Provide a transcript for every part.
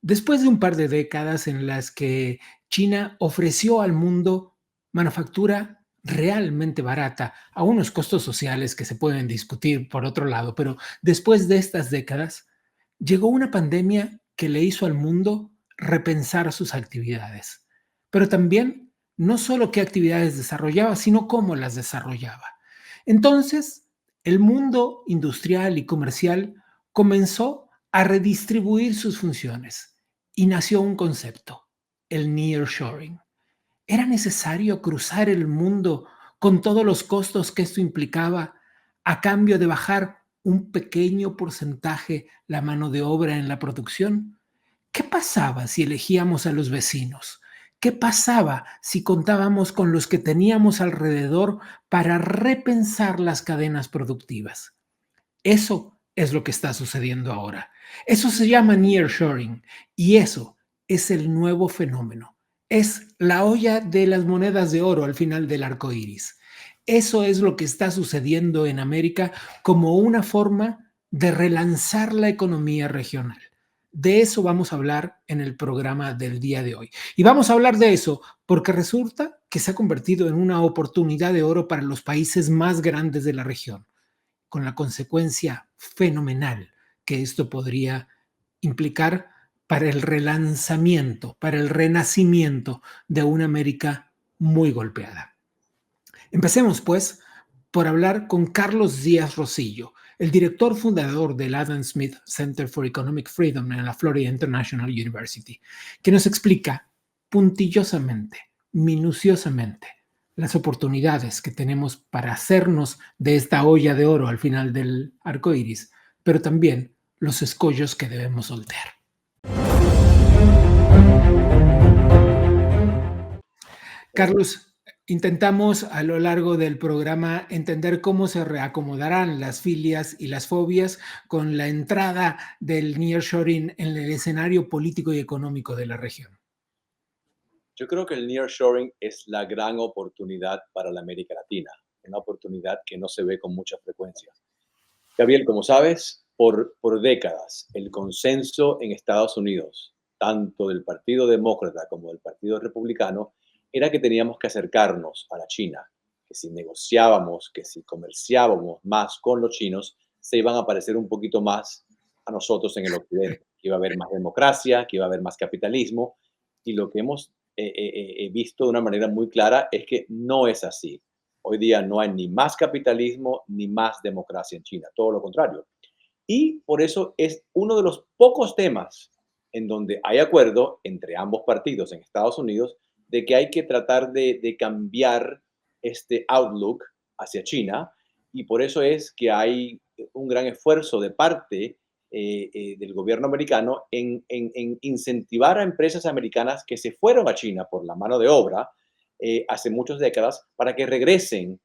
Después de un par de décadas en las que China ofreció al mundo manufactura realmente barata, a unos costos sociales que se pueden discutir por otro lado, pero después de estas décadas llegó una pandemia que le hizo al mundo repensar sus actividades, pero también no solo qué actividades desarrollaba, sino cómo las desarrollaba. Entonces, el mundo industrial y comercial comenzó a redistribuir sus funciones y nació un concepto, el nearshoring. Era necesario cruzar el mundo con todos los costos que esto implicaba a cambio de bajar un pequeño porcentaje la mano de obra en la producción. ¿Qué pasaba si elegíamos a los vecinos? ¿Qué pasaba si contábamos con los que teníamos alrededor para repensar las cadenas productivas? Eso es lo que está sucediendo ahora. Eso se llama nearshoring y eso es el nuevo fenómeno. Es la olla de las monedas de oro al final del arco iris. Eso es lo que está sucediendo en América como una forma de relanzar la economía regional. De eso vamos a hablar en el programa del día de hoy. Y vamos a hablar de eso porque resulta que se ha convertido en una oportunidad de oro para los países más grandes de la región, con la consecuencia fenomenal que esto podría implicar para el relanzamiento, para el renacimiento de una América muy golpeada. Empecemos, pues, por hablar con Carlos Díaz Rosillo, el director fundador del Adam Smith Center for Economic Freedom en la Florida International University, que nos explica puntillosamente, minuciosamente, las oportunidades que tenemos para hacernos de esta olla de oro al final del arco iris, pero también los escollos que debemos soltar. Carlos, intentamos a lo largo del programa entender cómo se reacomodarán las filias y las fobias con la entrada del nearshoring en el escenario político y económico de la región. Yo creo que el nearshoring es la gran oportunidad para la América Latina, una oportunidad que no se ve con mucha frecuencia. Gabriel, como sabes, por décadas el consenso en Estados Unidos, tanto del Partido Demócrata como del Partido Republicano, era que teníamos que acercarnos a la China, que si negociábamos, que si comerciábamos más con los chinos, se iban a parecer un poquito más a nosotros en el occidente, que iba a haber más democracia, que iba a haber más capitalismo, y lo que hemos visto de una manera muy clara es que no es así. Hoy día no hay ni más capitalismo ni más democracia en China, todo lo contrario. Y por eso es uno de los pocos temas en donde hay acuerdo entre ambos partidos en Estados Unidos de que hay que tratar de cambiar este outlook hacia China, y por eso es que hay un gran esfuerzo de parte del gobierno americano en incentivar a empresas americanas que se fueron a China por la mano de obra hace muchas décadas para que regresen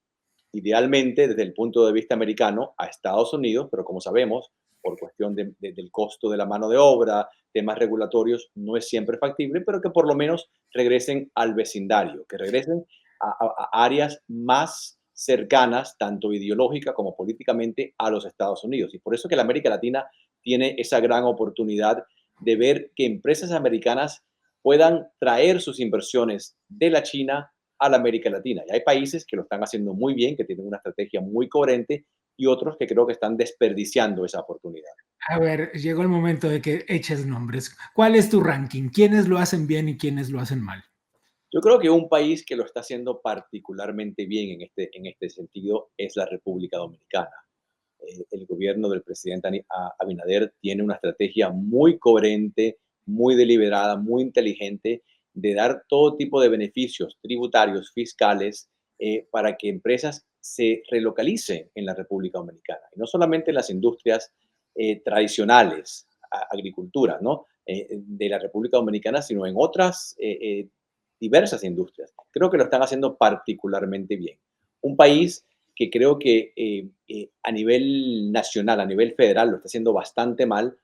idealmente desde el punto de vista americano a Estados Unidos, pero como sabemos, por cuestión del costo de la mano de obra, temas regulatorios, no es siempre factible, pero que por lo menos regresen al vecindario, que regresen a áreas más cercanas, tanto ideológica como políticamente, a los Estados Unidos. Y por eso que la América Latina tiene esa gran oportunidad de ver que empresas americanas puedan traer sus inversiones de la China a la América Latina. Y hay países que lo están haciendo muy bien, que tienen una estrategia muy coherente, y otros que creo que están desperdiciando esa oportunidad. A ver, llegó el momento de que eches nombres. ¿Cuál es tu ranking? ¿Quiénes lo hacen bien y quiénes lo hacen mal? Yo creo que un país que lo está haciendo particularmente bien en este sentido es la República Dominicana. El gobierno del presidente Abinader tiene una estrategia muy coherente, muy deliberada, muy inteligente de dar todo tipo de beneficios tributarios, fiscales, para que empresas se relocalicen en la República Dominicana. Y no solamente las industrias tradicionales, agricultura, ¿no? De la República Dominicana, sino en otras diversas industrias. Creo que lo están haciendo particularmente bien. Un país que creo que a nivel nacional, a nivel federal, lo está haciendo bastante mal,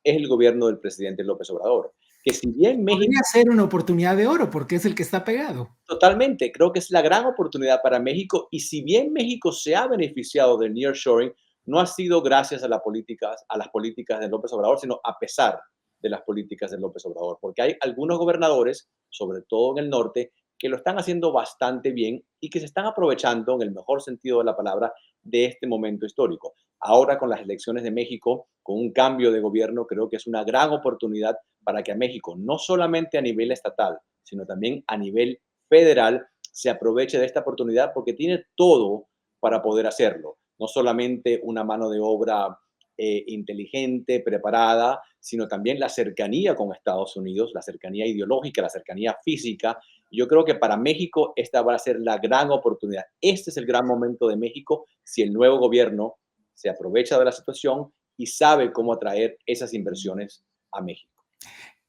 es el gobierno del presidente López Obrador. Que si bien Podría México, ser una oportunidad de oro porque es el que está pegado. totalmente, creo que es la gran oportunidad para México, y si bien México se ha beneficiado del nearshoring, no ha sido gracias a las políticas de López Obrador, sino a pesar de las políticas de López Obrador, porque hay algunos gobernadores, sobre todo en el norte, que lo están haciendo bastante bien y que se están aprovechando, en el mejor sentido de la palabra, de este momento histórico. Ahora con las elecciones de México, con un cambio de gobierno, creo que es una gran oportunidad para que a México, no solamente a nivel estatal, sino también a nivel federal, se aproveche de esta oportunidad porque tiene todo para poder hacerlo. No solamente una mano de obra inteligente, preparada, sino también la cercanía con Estados Unidos, la cercanía ideológica, la cercanía física. Yo creo que para México esta va a ser la gran oportunidad. Este es el gran momento de México si el nuevo gobierno se aprovecha de la situación y sabe cómo atraer esas inversiones a México.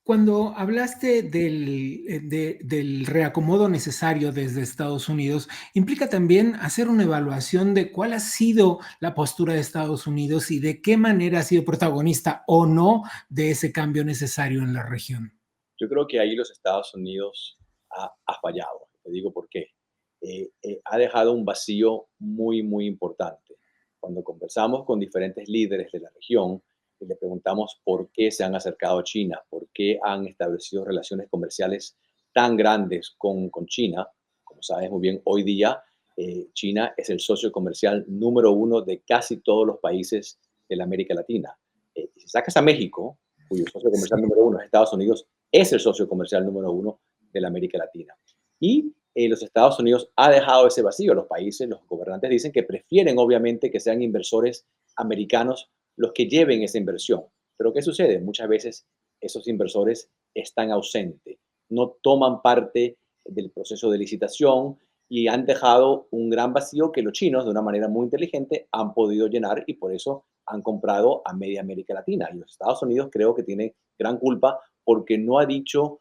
Cuando hablaste del reacomodo necesario desde Estados Unidos, implica también hacer una evaluación de cuál ha sido la postura de Estados Unidos y de qué manera ha sido protagonista o no de ese cambio necesario en la región. Yo creo que ahí los Estados Unidos ha fallado. Te digo por qué. Ha dejado un vacío muy, muy importante. Cuando conversamos con diferentes líderes de la región y le preguntamos por qué se han acercado a China, por qué han establecido relaciones comerciales tan grandes con China, como sabes muy bien, hoy día China es el socio comercial número uno de casi todos los países de la América Latina. Y si sacas a México, cuyo socio comercial Sí. número uno es Estados Unidos, es el socio comercial número uno de la América Latina. Y los Estados Unidos ha dejado ese vacío. Los países, los gobernantes dicen que prefieren obviamente que sean inversores americanos los que lleven esa inversión. Pero ¿qué sucede? Muchas veces esos inversores están ausentes, no toman parte del proceso de licitación y han dejado un gran vacío que los chinos, de una manera muy inteligente, han podido llenar y por eso han comprado a media América Latina. Y los Estados Unidos creo que tiene gran culpa porque no ha dicho,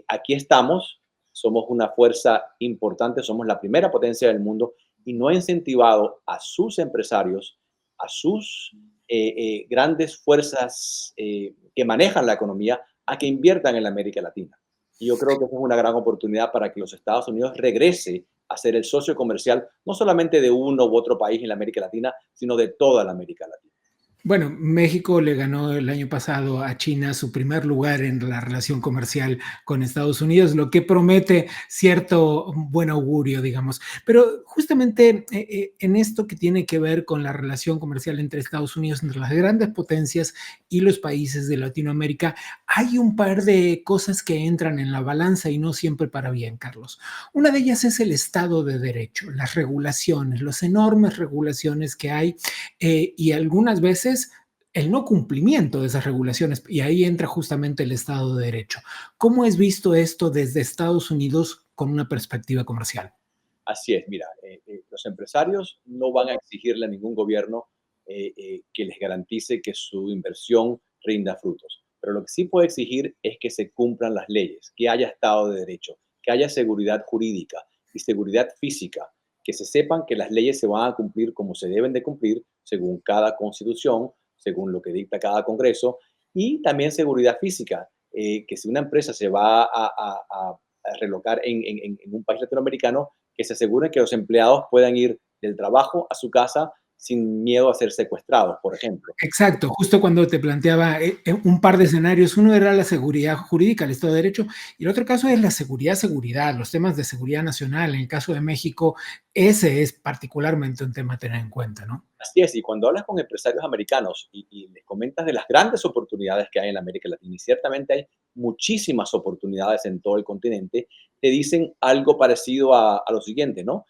aquí estamos, somos una fuerza importante, somos la primera potencia del mundo y no ha incentivado a sus empresarios, a sus grandes fuerzas que manejan la economía, a que inviertan en la América Latina. Y yo creo que esa es una gran oportunidad para que los Estados Unidos regrese a ser el socio comercial, no solamente de uno u otro país en la América Latina, sino de toda la América Latina. Bueno, México le ganó el año pasado a China su primer lugar en la relación comercial con Estados Unidos, lo que promete cierto buen augurio, digamos. Pero justamente en esto que tiene que ver con la relación comercial entre Estados Unidos, entre las grandes potencias y los países de Latinoamérica, hay un par de cosas que entran en la balanza y no siempre para bien, Carlos. Una de ellas es el Estado de Derecho, las regulaciones, las enormes regulaciones que hay y algunas veces el no cumplimiento de esas regulaciones, y ahí entra justamente el Estado de Derecho. ¿Cómo es visto esto desde Estados Unidos con una perspectiva comercial? Así es, mira, los empresarios no van a exigirle a ningún gobierno que les garantice que su inversión rinda frutos. Pero lo que sí puede exigir es que se cumplan las leyes, que haya Estado de Derecho, que haya seguridad jurídica y seguridad física, que se sepan que las leyes se van a cumplir como se deben de cumplir según cada constitución, según lo que dicta cada Congreso, y también seguridad física, que si una empresa se va a relocar en un país latinoamericano, que se aseguren que los empleados puedan ir del trabajo a su casa sin miedo a ser secuestrados, por ejemplo. Exacto, justo cuando te planteaba un par de escenarios, uno era la seguridad jurídica, el Estado de Derecho, y el otro caso es la seguridad, los temas de seguridad nacional. En el caso de México, ese es particularmente un tema a tener en cuenta, ¿no? Así es, y cuando hablas con empresarios americanos y les comentas de las grandes oportunidades que hay en América Latina, y ciertamente hay muchísimas oportunidades en todo el continente, te dicen algo parecido a lo siguiente, ¿no?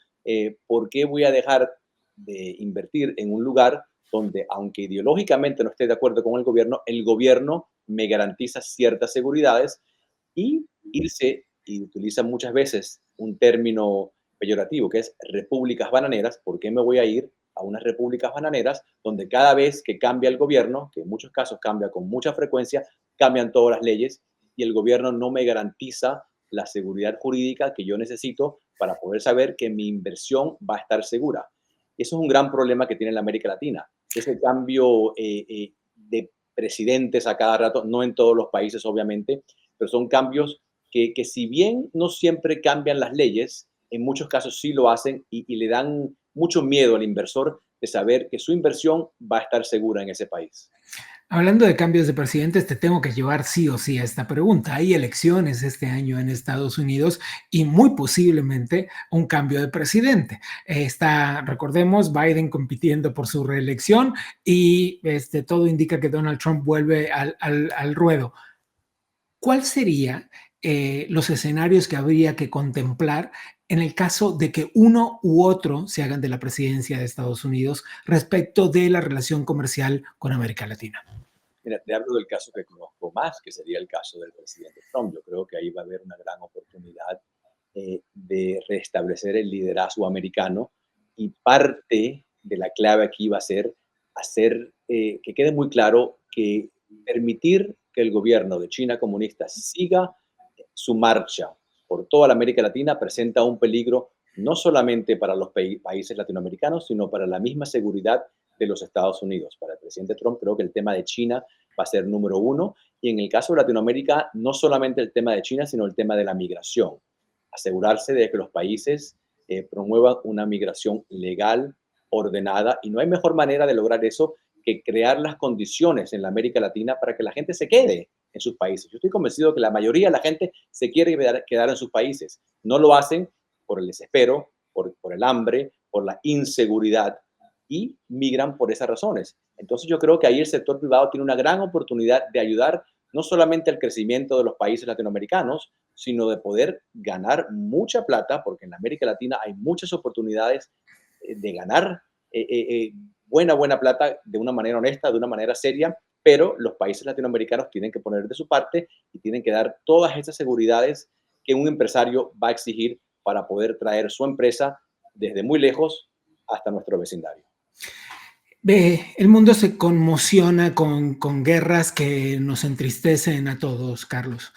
¿Por qué voy a dejar de invertir en un lugar donde, aunque ideológicamente no esté de acuerdo con el gobierno me garantiza ciertas seguridades y irse, y utilizan muchas veces un término peyorativo que es repúblicas bananeras? ¿Por qué me voy a ir a unas repúblicas bananeras donde cada vez que cambia el gobierno, que en muchos casos cambia con mucha frecuencia, cambian todas las leyes y el gobierno no me garantiza la seguridad jurídica que yo necesito para poder saber que mi inversión va a estar segura? Eso es un gran problema que tiene la América Latina. Ese cambio de presidentes a cada rato, no en todos los países obviamente, pero son cambios que si bien no siempre cambian las leyes, en muchos casos sí lo hacen y le dan mucho miedo al inversor de saber que su inversión va a estar segura en ese país. Hablando de cambios de presidentes, te tengo que llevar sí o sí a esta pregunta. Hay elecciones este año en Estados Unidos y muy posiblemente un cambio de presidente. Está, recordemos, Biden compitiendo por su reelección y todo indica que Donald Trump vuelve al ruedo. ¿Cuál sería los escenarios que habría que contemplar en el caso de que uno u otro se hagan de la presidencia de Estados Unidos respecto de la relación comercial con América Latina? Mira, te hablo del caso que conozco más, que sería el caso del presidente Trump. Yo creo que ahí va a haber una gran oportunidad de restablecer el liderazgo americano y parte de la clave aquí va a ser hacer que quede muy claro que permitir que el gobierno de China comunista siga su marcha por toda la América Latina presenta un peligro no solamente para los países latinoamericanos, sino para la misma seguridad de los Estados Unidos. Para el presidente Trump creo que el tema de China va a ser número uno y en el caso de Latinoamérica no solamente el tema de China, sino el tema de la migración. Asegurarse de que los países promuevan una migración legal, ordenada y no hay mejor manera de lograr eso que crear las condiciones en la América Latina para que la gente se quede en sus países. Yo estoy convencido que la mayoría de la gente se quiere quedar en sus países. No lo hacen por el desespero, por el hambre, por la inseguridad y migran por esas razones. Entonces yo creo que ahí el sector privado tiene una gran oportunidad de ayudar no solamente al crecimiento de los países latinoamericanos, sino de poder ganar mucha plata, porque en América Latina hay muchas oportunidades de ganar buena plata de una manera honesta, de una manera seria, pero los países latinoamericanos tienen que poner de su parte y tienen que dar todas esas seguridades que un empresario va a exigir para poder traer su empresa desde muy lejos hasta nuestro vecindario. El mundo se conmociona con guerras que nos entristecen a todos, Carlos.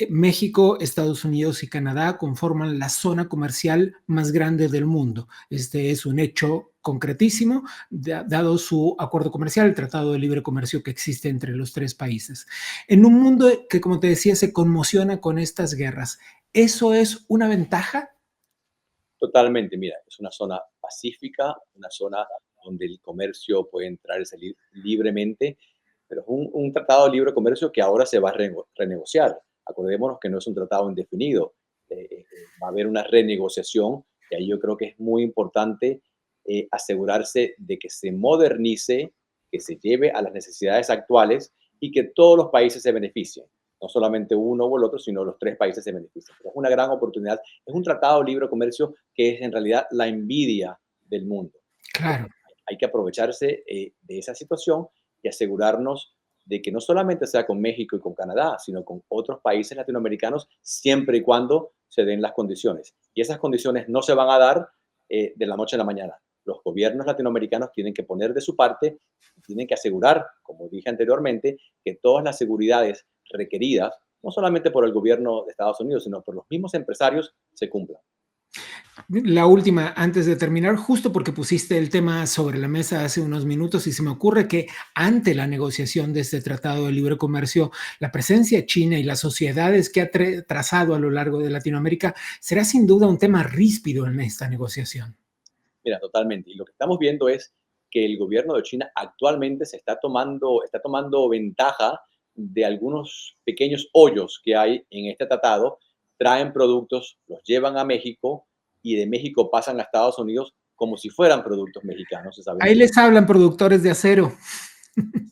México, Estados Unidos y Canadá conforman la zona comercial más grande del mundo. Este es un hecho concretísimo, dado su acuerdo comercial, el Tratado de Libre Comercio que existe entre los tres países. En un mundo que, como te decía, se conmociona con estas guerras, ¿eso es una ventaja? Totalmente, mira, es una zona pacífica, una zona donde el comercio puede entrar y salir libremente, pero es un tratado de libre comercio que ahora se va a renegociar. Acordémonos que no es un tratado indefinido, va a haber una renegociación y ahí yo creo que es muy importante asegurarse de que se modernice, que se lleve a las necesidades actuales y que todos los países se beneficien. No solamente uno o el otro, sino los tres países se benefician. Pero es una gran oportunidad. Es un tratado de libre comercio que es en realidad la envidia del mundo. Claro. Hay que aprovecharse de esa situación y asegurarnos de que no solamente sea con México y con Canadá, sino con otros países latinoamericanos, siempre y cuando se den las condiciones. Y esas condiciones no se van a dar de la noche a la mañana. Los gobiernos latinoamericanos tienen que poner de su parte y tienen que asegurar, como dije anteriormente, que todas las seguridades requeridas, no solamente por el gobierno de Estados Unidos, sino por los mismos empresarios, se cumplan. La última, antes de terminar, justo porque pusiste el tema sobre la mesa hace unos minutos y se me ocurre que ante la negociación de este tratado de libre comercio, la presencia china y las sociedades que ha trazado a lo largo de Latinoamérica será sin duda un tema ríspido en esta negociación. Mira, totalmente. Y lo que estamos viendo es que el gobierno de China actualmente está tomando ventaja de algunos pequeños hoyos que hay en este tratado, traen productos, los llevan a México y de México pasan a Estados Unidos como si fueran productos mexicanos. Se saben Ahí que les hablan productores de acero.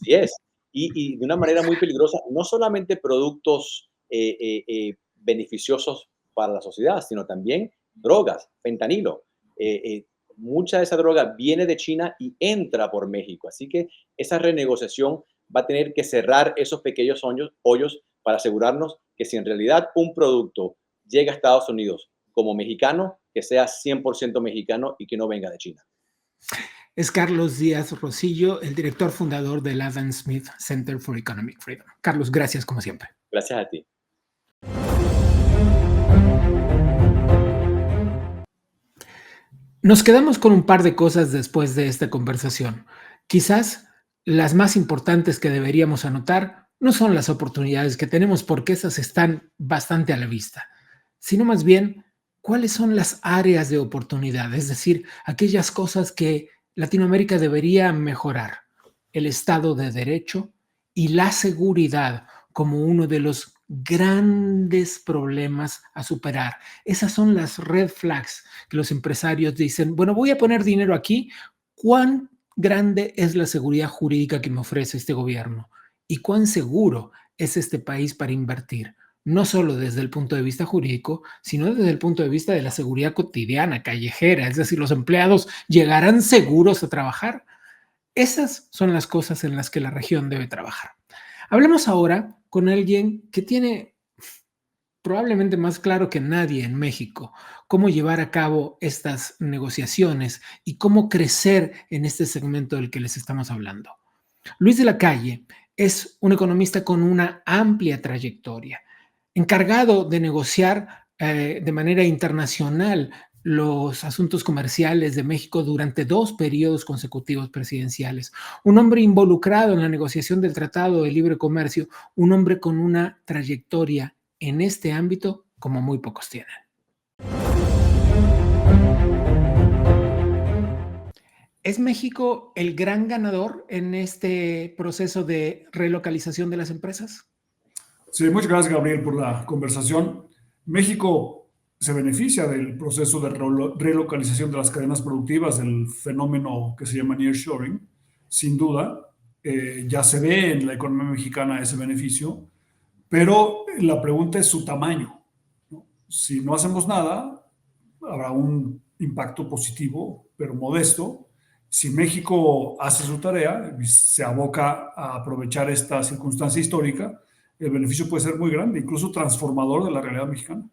así es. Y de una manera muy peligrosa, no solamente productos beneficiosos para la sociedad, sino también drogas, fentanilo. Eh, eh, Mucha de esa droga viene de China y entra por México. Así que esa renegociación va a tener que cerrar esos pequeños hoyos para asegurarnos que si en realidad un producto llega a Estados Unidos como mexicano, que sea 100% mexicano y que no venga de China. Es Carlos Díaz Rosillo, el director fundador del Adam Smith Center for Economic Freedom. Carlos, gracias como siempre. Gracias a ti. Nos quedamos con un par de cosas después de esta conversación. Quizás las más importantes que deberíamos anotar no son las oportunidades que tenemos, porque esas están bastante a la vista, sino más bien cuáles son las áreas de oportunidad, es decir, aquellas cosas que Latinoamérica debería mejorar: el Estado de Derecho y la seguridad como uno de los grandes problemas a superar. Esas son las red flags que los empresarios dicen, bueno, voy a poner dinero aquí. ¿Cuán grande es la seguridad jurídica que me ofrece este gobierno? ¿Y cuán seguro es este país para invertir? No solo desde el punto de vista jurídico, sino desde el punto de vista de la seguridad cotidiana, callejera, es decir, los empleados llegarán seguros a trabajar. Esas son las cosas en las que la región debe trabajar. Hablemos ahora con alguien que tiene probablemente más claro que nadie en México cómo llevar a cabo estas negociaciones y cómo crecer en este segmento del que les estamos hablando. Luis de la Calle es un economista con una amplia trayectoria, encargado de negociar de manera internacional los asuntos comerciales de México durante 2 periodos consecutivos presidenciales. Un hombre involucrado en la negociación del Tratado de Libre Comercio, un hombre con una trayectoria en este ámbito como muy pocos tienen. ¿Es México el gran ganador en este proceso de relocalización de las empresas? Sí, muchas gracias, Gabriel, por la conversación. México se beneficia del proceso de relocalización de las cadenas productivas, del fenómeno que se llama nearshoring, sin duda. Ya se ve en la economía mexicana ese beneficio, pero la pregunta es su tamaño, ¿no? Si no hacemos nada, habrá un impacto positivo, pero modesto. Si México hace su tarea y se aboca a aprovechar esta circunstancia histórica, el beneficio puede ser muy grande, incluso transformador de la realidad mexicana.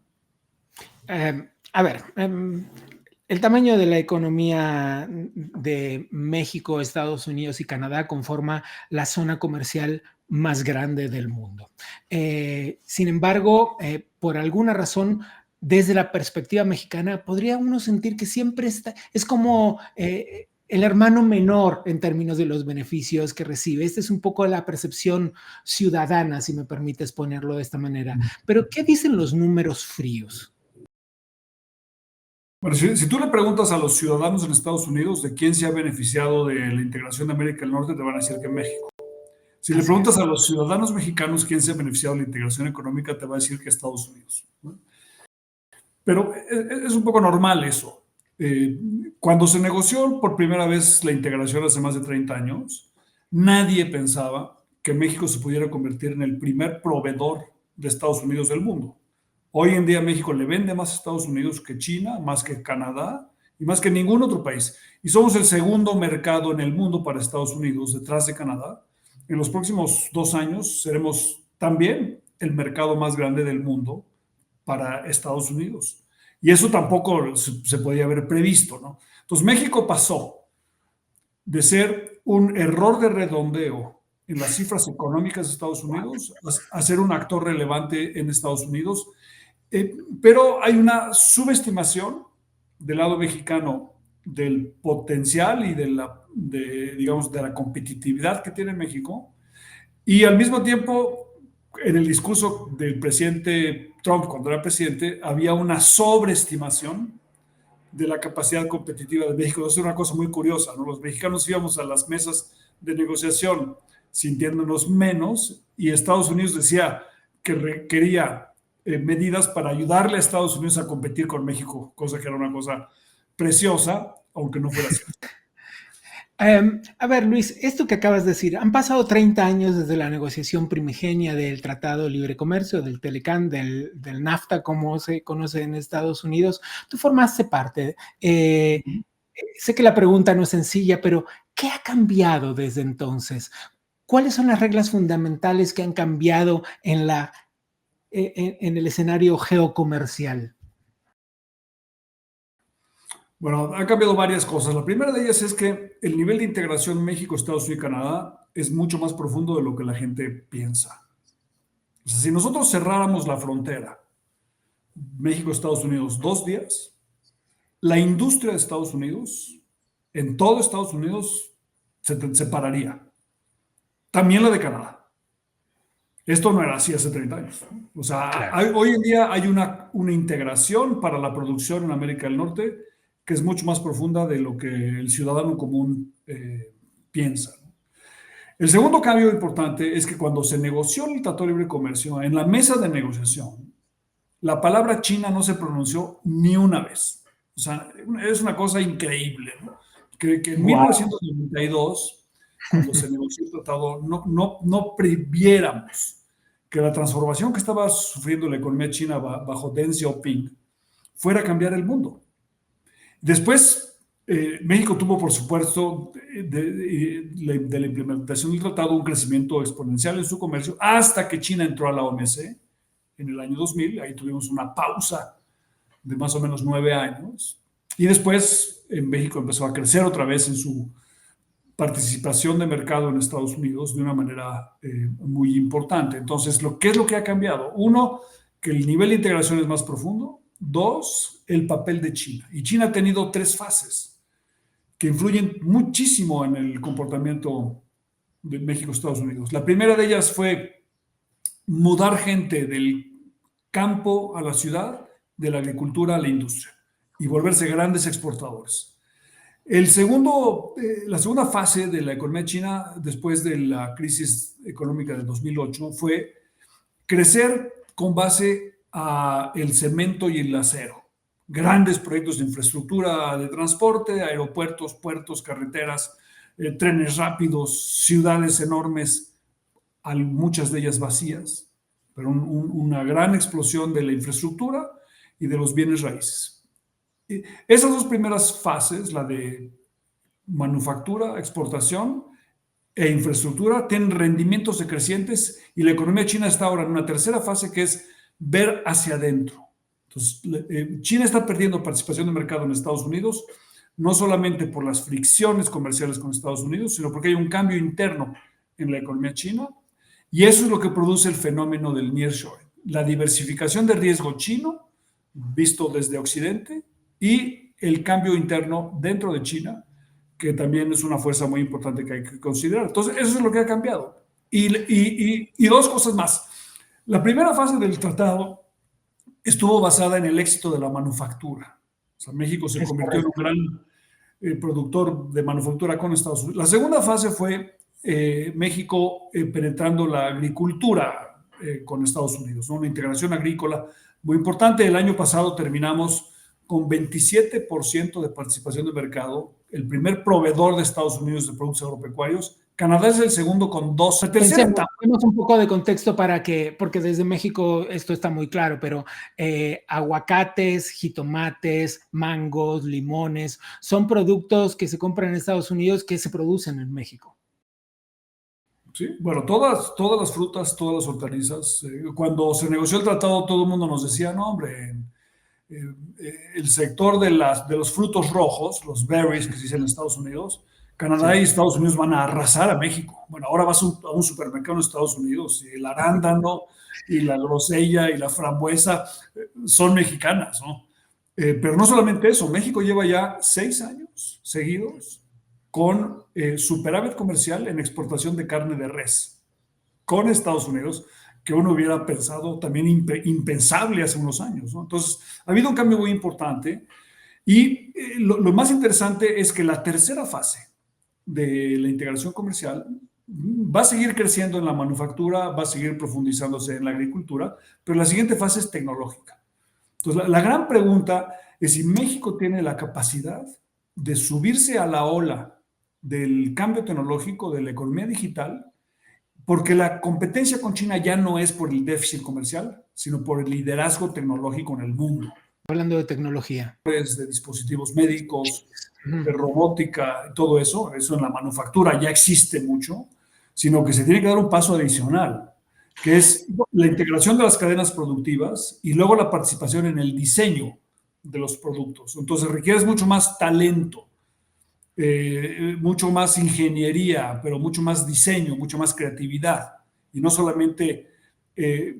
A ver, el tamaño de la economía de México, Estados Unidos y Canadá conforma la zona comercial más grande del mundo. Sin embargo, por alguna razón, desde la perspectiva mexicana, podría uno sentir que siempre es como el hermano menor en términos de los beneficios que recibe. Esta es un poco la percepción ciudadana, si me permites ponerlo de esta manera. Pero, ¿qué dicen los números fríos? Bueno, si tú le preguntas a los ciudadanos en Estados Unidos de quién se ha beneficiado de la integración de América del Norte, te van a decir que México. Si le Así preguntas es. a los ciudadanos mexicanos quién se ha beneficiado de la integración económica, te va a decir que Estados Unidos, ¿no? Pero es un poco normal eso. Eh, Cuando se negoció por primera vez la integración hace más de 30 años, nadie pensaba que México se pudiera convertir en el primer proveedor de Estados Unidos del mundo. Hoy en día México le vende más a Estados Unidos que China, más que Canadá y más que ningún otro país. Y somos el segundo mercado en el mundo para Estados Unidos, detrás de Canadá. En los próximos 2 años seremos también el mercado más grande del mundo para Estados Unidos. Y eso tampoco se podía haber previsto, ¿no? Entonces México pasó de ser un error de redondeo en las cifras económicas de Estados Unidos a ser un actor relevante en Estados Unidos. Pero hay una subestimación del lado mexicano del potencial y digamos, de la competitividad que tiene México. Y al mismo tiempo, en el discurso del presidente Trump, cuando era presidente, había una sobreestimación de la capacidad competitiva de México. Eso es una cosa muy curiosa, ¿no? Los mexicanos íbamos a las mesas de negociación sintiéndonos menos y Estados Unidos decía que requería medidas para ayudarle a Estados Unidos a competir con México, cosa que era una cosa preciosa, aunque no fuera cierto. A ver, Luis, esto que acabas de decir, han pasado 30 años desde la negociación primigenia del Tratado de Libre Comercio, del Telecán, del NAFTA, como se conoce en Estados Unidos. Tú formaste parte. Sé que la pregunta no es sencilla, pero ¿qué ha cambiado desde entonces? ¿Cuáles son las reglas fundamentales que han cambiado en el escenario geocomercial? Bueno, han cambiado varias cosas. La primera de ellas es que el nivel de integración México, Estados Unidos y Canadá es mucho más profundo de lo que la gente piensa. O sea, si nosotros cerráramos la frontera México-Estados Unidos 2 días, la industria de Estados Unidos, en todo Estados Unidos, se pararía. También la de Canadá. Esto no era así hace 30 años. O sea, Claro. hoy en día hay una integración para la producción en América del Norte que es mucho más profunda de lo que el ciudadano común piensa, ¿no? El segundo cambio importante es que cuando se negoció el Tratado de Libre Comercio, en la mesa de negociación, la palabra China no se pronunció ni una vez. O sea, es una cosa increíble, ¿no? Que en 1992, cuando se negoció el tratado, no previéramos que la transformación que estaba sufriendo la economía china bajo Deng Xiaoping fuera a cambiar el mundo. Después, México tuvo, por supuesto, de la implementación del tratado, un crecimiento exponencial en su comercio, hasta que China entró a la OMC en el año 2000. Ahí tuvimos una pausa de más o menos 9 años. Y después, en México empezó a crecer otra vez en su participación de mercado en Estados Unidos de una manera muy importante. Entonces, ¿qué es lo que ha cambiado? Uno, que el nivel de integración es más profundo. Dos, el papel de China. Y China ha tenido 3 fases que influyen muchísimo en el comportamiento de México y Estados Unidos. La primera de ellas fue mudar gente del campo a la ciudad, de la agricultura a la industria, y volverse grandes exportadores. La segunda fase de la economía china, después de la crisis económica del 2008, fue crecer con base a el cemento y el acero. Grandes proyectos de infraestructura de transporte, aeropuertos, puertos, carreteras, trenes rápidos, ciudades enormes, muchas de ellas vacías, pero una gran explosión de la infraestructura y de los bienes raíces. Esas 2 primeras fases, la de manufactura, exportación e infraestructura, tienen rendimientos decrecientes, y la economía china está ahora en una tercera fase, que es ver hacia adentro. Entonces, China está perdiendo participación de mercado en Estados Unidos, no solamente por las fricciones comerciales con Estados Unidos, sino porque hay un cambio interno en la economía china, y eso es lo que produce el fenómeno del nearshoring, la diversificación de riesgo chino visto desde Occidente, y el cambio interno dentro de China, que también es una fuerza muy importante que hay que considerar. Entonces, eso es lo que ha cambiado. Y 2 cosas más. La primera fase del tratado estuvo basada en el éxito de la manufactura. O sea, México se convirtió en un gran productor de manufactura con Estados Unidos. La segunda fase fue México penetrando la agricultura con Estados Unidos, ¿no? Una integración agrícola muy importante. El año pasado terminamos con 27% de participación de mercado, el primer proveedor de Estados Unidos de productos agropecuarios. Canadá es el segundo con 12. Tenemos un poco de contexto porque desde México esto está muy claro, pero aguacates, jitomates, mangos, limones, son productos que se compran en Estados Unidos que se producen en México. Sí, bueno, todas las frutas, todas las hortalizas. Cuando se negoció el tratado, todo el mundo nos decía, no, hombre, el sector de los frutos rojos, los berries que se dicen en Estados Unidos, Canadá y Estados Unidos van a arrasar a México. Bueno, ahora vas a un supermercado en Estados Unidos y el arándano y la grosella y la frambuesa son mexicanas, ¿no? Pero no solamente eso, México lleva ya 6 años seguidos con superávit comercial en exportación de carne de res con Estados Unidos, que uno hubiera pensado también impensable hace unos años, ¿no? Entonces, ha habido un cambio muy importante, y lo más interesante es que la tercera fase de la integración comercial va a seguir creciendo en la manufactura, va a seguir profundizándose en la agricultura, pero la siguiente fase es tecnológica. Entonces, la gran pregunta es si México tiene la capacidad de subirse a la ola del cambio tecnológico, de la economía digital, porque la competencia con China ya no es por el déficit comercial, sino por el liderazgo tecnológico en el mundo. Hablando de tecnología. De dispositivos médicos, de robótica, todo eso en la manufactura ya existe mucho, sino que se tiene que dar un paso adicional, que es la integración de las cadenas productivas y luego la participación en el diseño de los productos. Entonces requieres mucho más talento, mucho más ingeniería, pero mucho más diseño, mucho más creatividad, y no solamente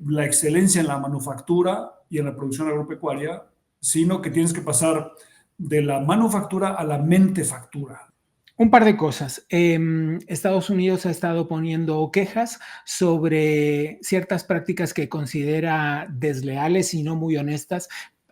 la excelencia en la manufactura y en la producción agropecuaria, sino que tienes que pasar de la manufactura a la mentefactura. Un par de cosas. Estados Unidos ha estado poniendo quejas sobre ciertas prácticas que considera desleales y no muy honestas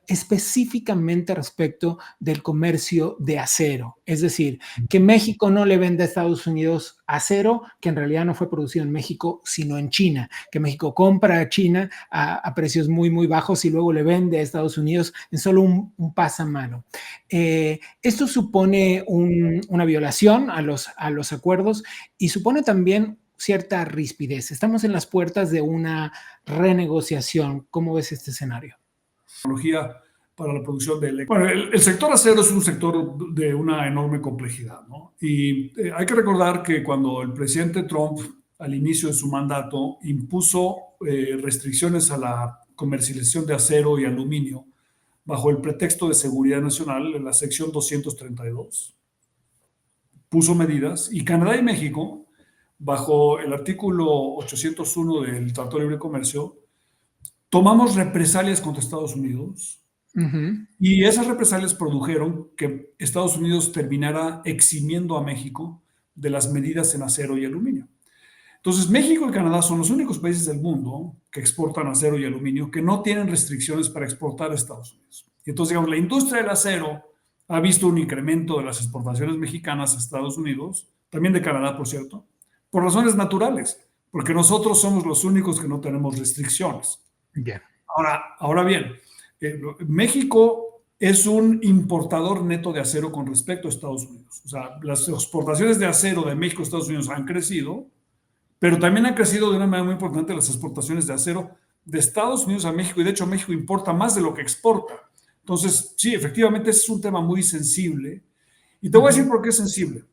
específicamente respecto del comercio de acero. Es decir, que México no le vende a Estados Unidos acero, que en realidad no fue producido en México, sino en China, que México compra a China a precios muy, muy bajos y luego le vende a Estados Unidos en solo un pasamano. Esto supone una violación a los acuerdos y supone también cierta rispidez. Estamos en las puertas de una renegociación. ¿Cómo ves este escenario? Tecnología para la producción de electricidad. Bueno, el sector acero es un sector de una enorme complejidad, ¿no? Y hay que recordar que cuando el presidente Trump, al inicio de su mandato, impuso restricciones a la comercialización de acero y aluminio bajo el pretexto de seguridad nacional, en la sección 232, puso medidas, y Canadá y México, bajo el artículo 801 del Tratado de Libre Comercio, tomamos represalias contra Estados Unidos. Y esas represalias produjeron que Estados Unidos terminara eximiendo a México de las medidas en acero y aluminio. Entonces, México y Canadá son los únicos países del mundo que exportan acero y aluminio que no tienen restricciones para exportar a Estados Unidos. Y entonces, digamos, la industria del acero ha visto un incremento de las exportaciones mexicanas a Estados Unidos, también de Canadá, por cierto, por razones naturales, porque nosotros somos los únicos que no tenemos restricciones. Bien. Ahora bien, México es un importador neto de acero con respecto a Estados Unidos. O sea, las exportaciones de acero de México a Estados Unidos han crecido, pero también han crecido de una manera muy importante las exportaciones de acero de Estados Unidos a México, y de hecho México importa más de lo que exporta. Entonces, sí, efectivamente, ese es un tema muy sensible. Y te voy a decir por qué es sensible.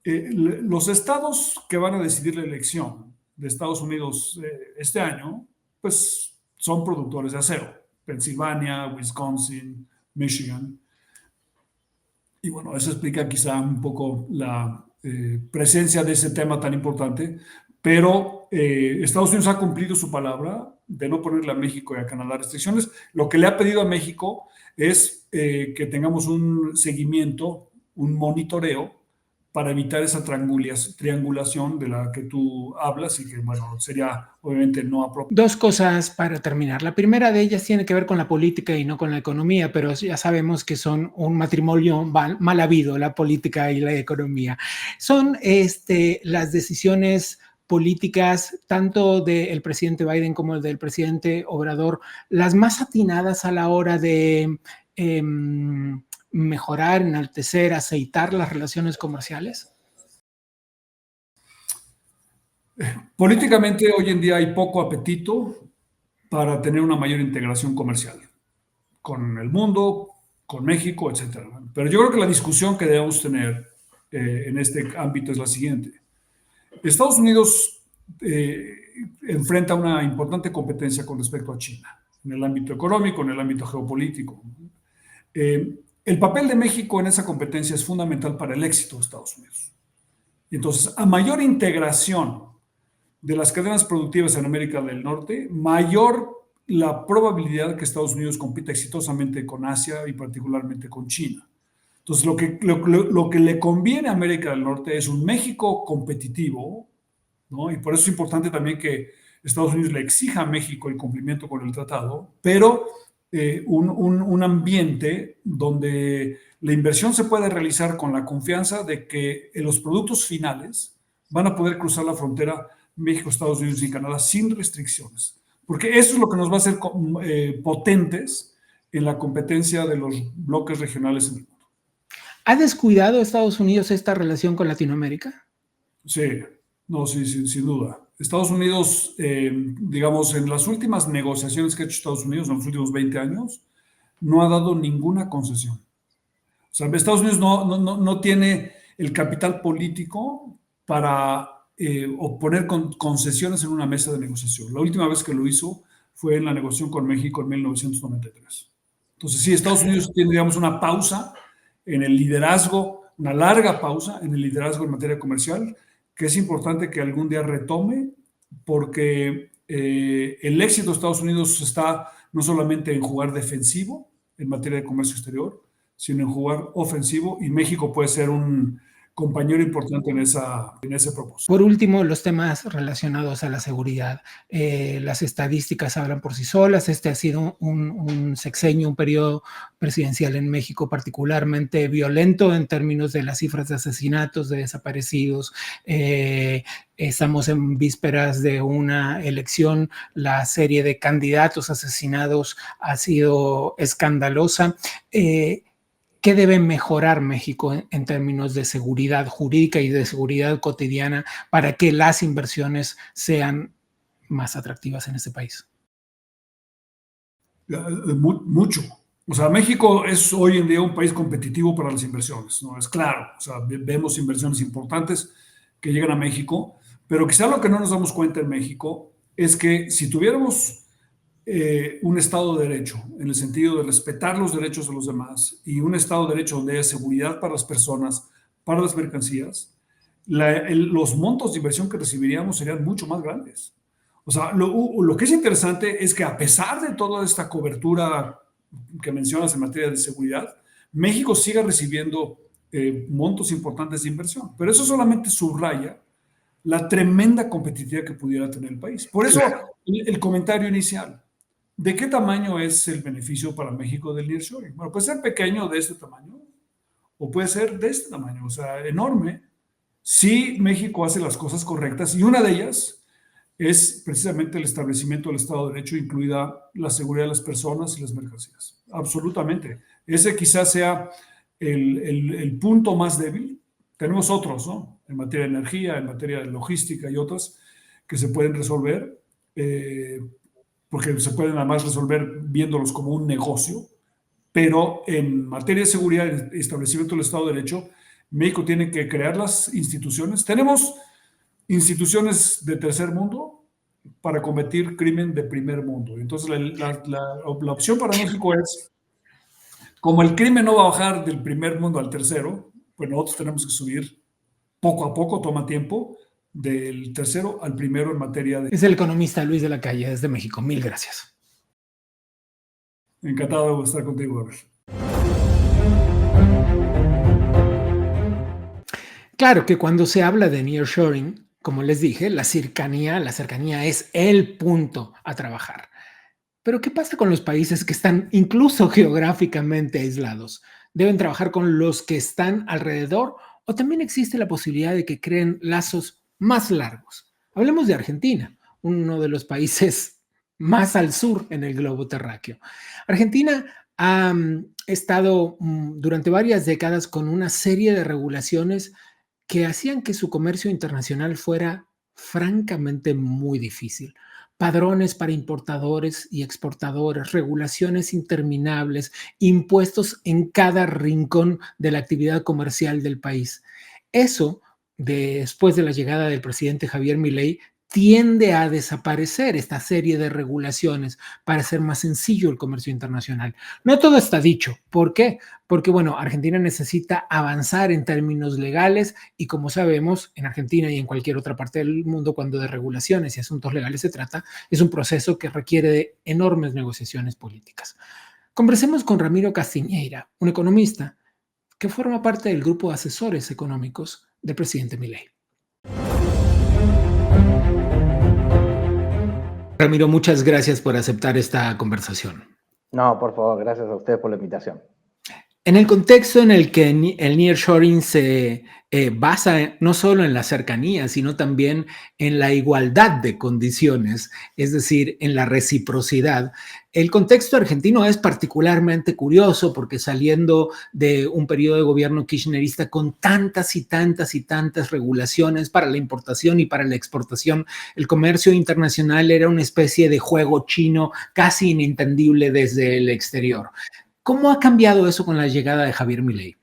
Los estados que van a decidir la elección de Estados Unidos este año, pues son productores de acero. Pensilvania, Wisconsin, Michigan. Y bueno, eso explica quizá un poco la presencia de ese tema tan importante, pero Estados Unidos ha cumplido su palabra de no ponerle a México y a Canadá restricciones. Lo que le ha pedido a México es que tengamos un seguimiento, un monitoreo para evitar esa triangulación de la que tú hablas y que, bueno, sería obviamente no apropiado. Dos cosas para terminar. La primera de ellas tiene que ver con la política y no con la economía, pero ya sabemos que son un matrimonio mal habido, la política y la economía. Son las decisiones políticas, tanto del presidente Biden como del presidente Obrador, las más atinadas a la hora de mejorar, enaltecer, aceitar las relaciones comerciales? Políticamente, hoy en día hay poco apetito para tener una mayor integración comercial con el mundo, con México, etc. Pero yo creo que la discusión que debemos tener en este ámbito es la siguiente. Estados Unidos enfrenta una importante competencia con respecto a China, en el ámbito económico, en el ámbito geopolítico. El papel de México en esa competencia es fundamental para el éxito de Estados Unidos. Entonces, a mayor integración de las cadenas productivas en América del Norte, mayor la probabilidad que Estados Unidos compita exitosamente con Asia y particularmente con China. Entonces, lo que le conviene a América del Norte es un México competitivo, ¿no? Y por eso es importante también que Estados Unidos le exija a México el cumplimiento con el tratado, pero un ambiente donde la inversión se puede realizar con la confianza de que los productos finales van a poder cruzar la frontera México, Estados Unidos y Canadá sin restricciones. Porque eso es lo que nos va a hacer potentes en la competencia de los bloques regionales en el mundo. ¿Ha descuidado Estados Unidos esta relación con Latinoamérica? Sí, no, sí, sin duda. Estados Unidos, digamos, en las últimas negociaciones que ha hecho Estados Unidos en los últimos 20 años, no ha dado ninguna concesión. O sea, Estados Unidos no tiene el capital político para o poner concesiones en una mesa de negociación. La última vez que lo hizo fue en la negociación con México en 1993. Entonces, sí, Estados Unidos tiene, digamos, una pausa en el liderazgo, una larga pausa en el liderazgo en materia comercial, que es importante que algún día retome, porque el éxito de Estados Unidos está no solamente en jugar defensivo en materia de comercio exterior, sino en jugar ofensivo, y México puede ser un compañero importante en ese propósito. Por último, los temas relacionados a la seguridad. Las estadísticas hablan por sí solas. Este ha sido un sexenio, un periodo presidencial en México particularmente violento en términos de las cifras de asesinatos, de desaparecidos. Estamos en vísperas de una elección. La serie de candidatos asesinados ha sido escandalosa. ¿Qué debe mejorar México en términos de seguridad jurídica y de seguridad cotidiana para que las inversiones sean más atractivas en este país? Mucho. O sea, México es hoy en día un país competitivo para las inversiones, ¿no? Es claro. O sea, vemos inversiones importantes que llegan a México, pero quizá lo que no nos damos cuenta en México es que si tuviéramos un Estado de Derecho, en el sentido de respetar los derechos de los demás, y un Estado de Derecho donde haya seguridad para las personas, para las mercancías, los montos de inversión que recibiríamos serían mucho más grandes. O sea, lo que es interesante es que a pesar de toda esta cobertura que mencionas en materia de seguridad, México sigue recibiendo montos importantes de inversión, pero eso solamente subraya la tremenda competitividad que pudiera tener el país. Por eso, el comentario inicial. ¿De qué tamaño es el beneficio para México del nearshoring? Bueno, puede ser pequeño, de este tamaño, o puede ser de este tamaño, o sea, enorme, si México hace las cosas correctas, y una de ellas es precisamente el establecimiento del Estado de Derecho, incluida la seguridad de las personas y las mercancías. Absolutamente. Ese quizás sea el punto más débil. Tenemos otros, ¿no? En materia de energía, en materia de logística y otras que se pueden resolver, porque se pueden además resolver viéndolos como un negocio, pero en materia de seguridad y establecimiento del Estado de Derecho, México tiene que crear las instituciones. Tenemos instituciones de tercer mundo para combatir crimen de primer mundo. Entonces, la opción para México es, como el crimen no va a bajar del primer mundo al tercero, pues nosotros tenemos que subir poco a poco, toma tiempo, del tercero al primero en materia de... Es el economista Luis de la Calle, desde México. Mil gracias. Encantado de estar contigo, Gabriel. Claro que cuando se habla de nearshoring, como les dije, la cercanía es el punto a trabajar. Pero ¿qué pasa con los países que están incluso geográficamente aislados? ¿Deben trabajar con los que están alrededor o también existe la posibilidad de que creen lazos más largos? Hablemos de Argentina, uno de los países más al sur en el globo terráqueo. Argentina ha estado durante varias décadas con una serie de regulaciones que hacían que su comercio internacional fuera francamente muy difícil. Padrones para importadores y exportadores, regulaciones interminables, impuestos en cada rincón de la actividad comercial del país. Eso, después de la llegada del presidente Javier Milei, tiende a desaparecer esta serie de regulaciones para hacer más sencillo el comercio internacional. No todo está dicho. ¿Por qué? Porque, bueno, Argentina necesita avanzar en términos legales y, como sabemos, en Argentina y en cualquier otra parte del mundo, cuando de regulaciones y asuntos legales se trata, es un proceso que requiere de enormes negociaciones políticas. Conversemos con Ramiro Castiñeira, un economista que forma parte del grupo de asesores económicos del presidente Milei. Ramiro, muchas gracias por aceptar esta conversación. No, por favor, gracias a ustedes por la invitación. En el contexto en el que el nearshoring se basa no solo en la cercanía, sino también en la igualdad de condiciones, es decir, en la reciprocidad, el contexto argentino es particularmente curioso porque saliendo de un periodo de gobierno kirchnerista con tantas y tantas y tantas regulaciones para la importación y para la exportación, el comercio internacional era una especie de juego chino casi inentendible desde el exterior. ¿Cómo ha cambiado eso con la llegada de Javier Milei?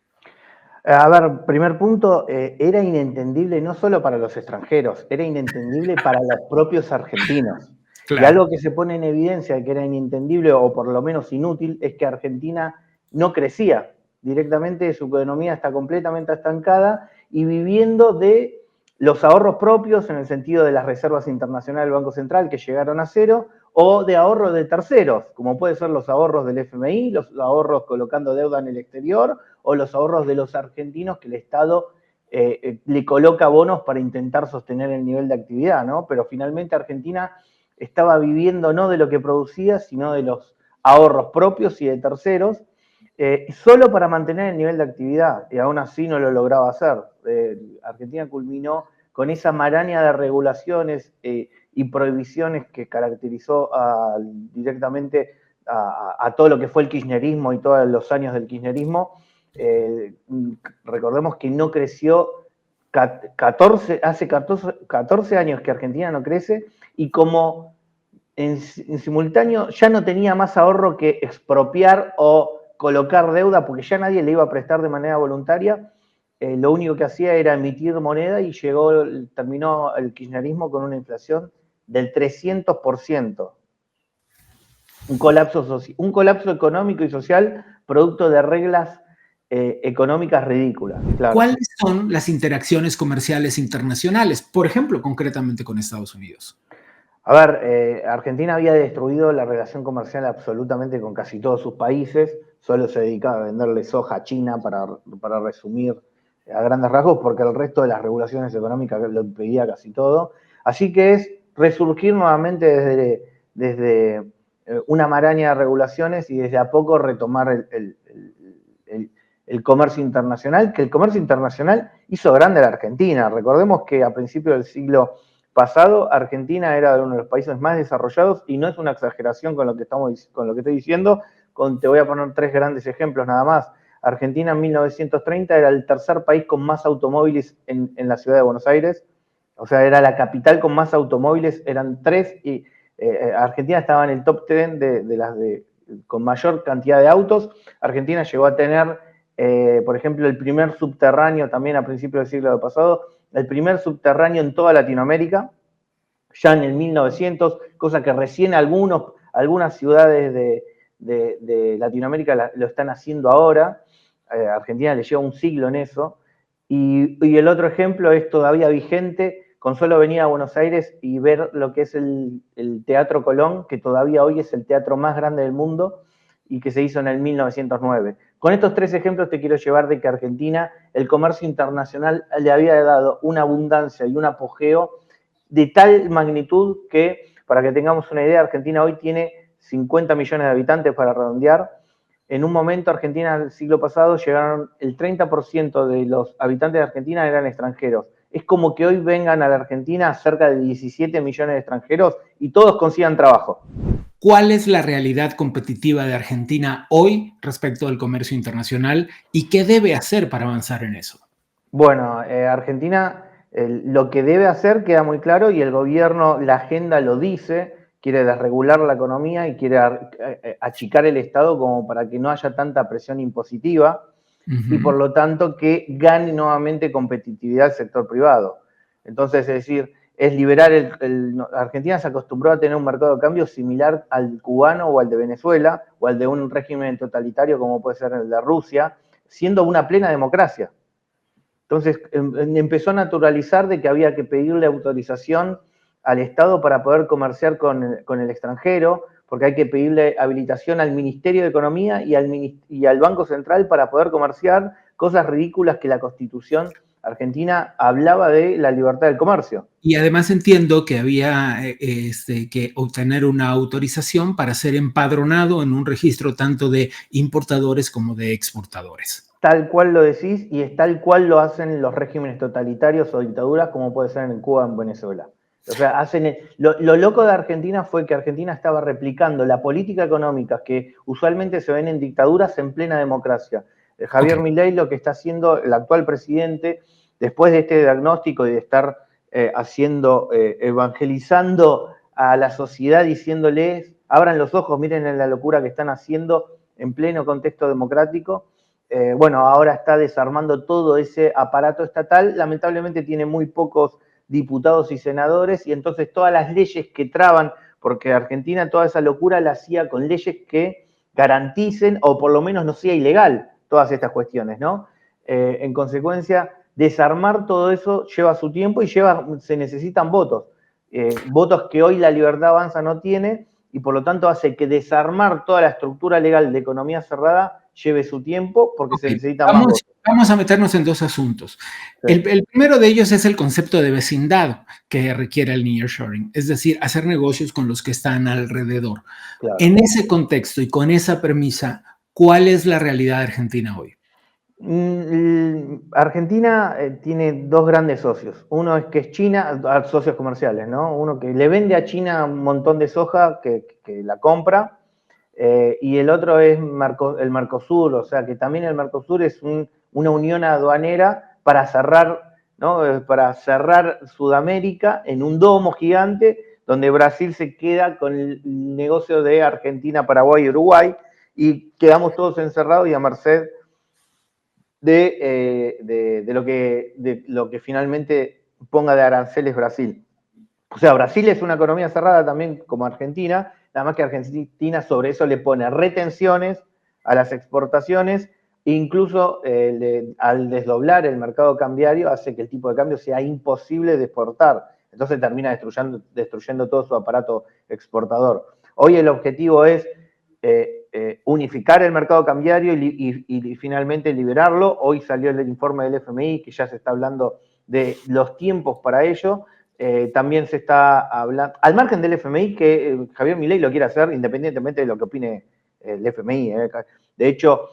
A ver, primer punto, era inentendible no solo para los extranjeros, era inentendible para los propios argentinos. Claro. Y algo que se pone en evidencia de que era inentendible o por lo menos inútil es que Argentina no crecía. Directamente su economía está completamente estancada y viviendo de los ahorros propios en el sentido de las reservas internacionales del Banco Central que llegaron a cero o de ahorros de terceros, como pueden ser los ahorros del FMI, los ahorros colocando deuda en el exterior o los ahorros de los argentinos que el Estado le coloca bonos para intentar sostener el nivel de actividad, ¿no? Pero finalmente Argentina estaba viviendo no de lo que producía, sino de los ahorros propios y de terceros, solo para mantener el nivel de actividad, y aún así no lo lograba hacer. Argentina culminó con esa maraña de regulaciones y prohibiciones que caracterizó directamente a todo lo que fue el kirchnerismo y todos los años del kirchnerismo. Recordemos que no creció hace 14 años que Argentina no crece, y como en simultáneo ya no tenía más ahorro que expropiar o colocar deuda, porque ya nadie le iba a prestar de manera voluntaria, lo único que hacía era emitir moneda, y terminó el kirchnerismo con una inflación del 300%. Un colapso económico y social producto de reglas económicas ridículas. Claro. ¿Cuáles son las interacciones comerciales internacionales, por ejemplo, concretamente con Estados Unidos? A ver, Argentina había destruido la relación comercial absolutamente con casi todos sus países, solo se dedicaba a venderle soja a China, para resumir a grandes rasgos, porque el resto de las regulaciones económicas lo impedía casi todo. Así que es resurgir nuevamente desde una maraña de regulaciones, y desde a poco retomar el comercio internacional, que el comercio internacional hizo grande a la Argentina. Recordemos que a principios del siglo pasado, Argentina era uno de los países más desarrollados, y no es una exageración con lo que estoy diciendo. Te voy a poner 3 grandes ejemplos nada más. Argentina en 1930 era el tercer país con más automóviles en la ciudad de Buenos Aires, o sea, era la capital con más automóviles, eran 3, y Argentina estaba en el top 10 con mayor cantidad de autos. Argentina llegó a tener, por ejemplo, el primer subterráneo, también a principios del siglo pasado, el primer subterráneo en toda Latinoamérica, ya en el 1900, cosa que recién algunas ciudades de Latinoamérica lo están haciendo ahora. Argentina le lleva un siglo en eso. Y el otro ejemplo es todavía vigente, con solo venir a Buenos Aires y ver lo que es el Teatro Colón, que todavía hoy es el teatro más grande del mundo, y que se hizo en el 1909. Con estos 3 ejemplos te quiero llevar de que Argentina, el comercio internacional le había dado una abundancia y un apogeo de tal magnitud que, para que tengamos una idea, Argentina hoy tiene 50 millones de habitantes, para redondear. En un momento, Argentina, el siglo pasado, llegaron el 30% de los habitantes de Argentina eran extranjeros. Es como que hoy vengan a la Argentina cerca de 17 millones de extranjeros y todos consigan trabajo. ¿Cuál es la realidad competitiva de Argentina hoy respecto al comercio internacional, y qué debe hacer para avanzar en eso? Bueno, Argentina lo que debe hacer queda muy claro, y el gobierno, la agenda lo dice, quiere desregular la economía y quiere achicar el Estado como para que no haya tanta presión impositiva, y por lo tanto que gane nuevamente competitividad el sector privado. Entonces, es decir, es liberar Argentina se acostumbró a tener un mercado de cambio similar al cubano o al de Venezuela, o al de un régimen totalitario como puede ser el de Rusia, siendo una plena democracia. Entonces empezó a naturalizar de que había que pedirle autorización al Estado para poder comerciar con el extranjero, porque hay que pedirle habilitación al Ministerio de Economía y al Banco Central para poder comerciar, cosas ridículas que la Constitución argentina hablaba de la libertad del comercio. Y además entiendo que había que obtener una autorización para ser empadronado en un registro tanto de importadores como de exportadores. Tal cual lo decís, y es tal cual lo hacen los regímenes totalitarios o dictaduras, como puede ser en Cuba o en Venezuela. O sea, lo loco de Argentina fue que Argentina estaba replicando la política económica que usualmente se ven en dictaduras en plena democracia. Javier Milei, lo que está haciendo el actual presidente, después de este diagnóstico y de estar evangelizando a la sociedad, diciéndoles, abran los ojos, miren la locura que están haciendo en pleno contexto democrático. Bueno, ahora está desarmando todo ese aparato estatal. Lamentablemente tiene muy pocos diputados y senadores, y entonces todas las leyes que traban, porque Argentina toda esa locura la hacía con leyes que garanticen, o por lo menos no sea ilegal, todas estas cuestiones, ¿no? En consecuencia, desarmar todo eso lleva su tiempo y se necesitan votos. Votos que hoy la Libertad Avanza no tiene, y por lo tanto hace que desarmar toda la estructura legal de economía cerrada lleve su tiempo porque se necesita más Vamos, votos. vamos a meternos en dos asuntos. Sí. El primero de ellos es el concepto de vecindad que requiere el nearshoring, es decir, hacer negocios con los que están alrededor. Claro. En ese contexto y con esa premisa, ¿cuál es la realidad de Argentina hoy? Argentina tiene dos grandes socios. Uno es que es China, socios comerciales, ¿no? Uno que le vende a China un montón de soja que la compra, y el otro es el Mercosur, o sea que también el Mercosur es una unión aduanera para cerrar, ¿no? Para cerrar Sudamérica en un domo gigante donde Brasil se queda con el negocio de Argentina, Paraguay y Uruguay y quedamos todos encerrados y a merced de lo que finalmente ponga de aranceles Brasil. O sea, Brasil es una economía cerrada también como Argentina, nada más que Argentina sobre eso le pone retenciones a las exportaciones, incluso al desdoblar el mercado cambiario hace que el tipo de cambio sea imposible de exportar. Entonces termina destruyendo todo su aparato exportador. Hoy el objetivo es unificar el mercado cambiario y finalmente liberarlo. Hoy salió el informe del FMI que ya se está hablando de los tiempos para ello. También se está hablando, al margen del FMI, que Javier Milei lo quiere hacer independientemente de lo que opine el FMI. De hecho,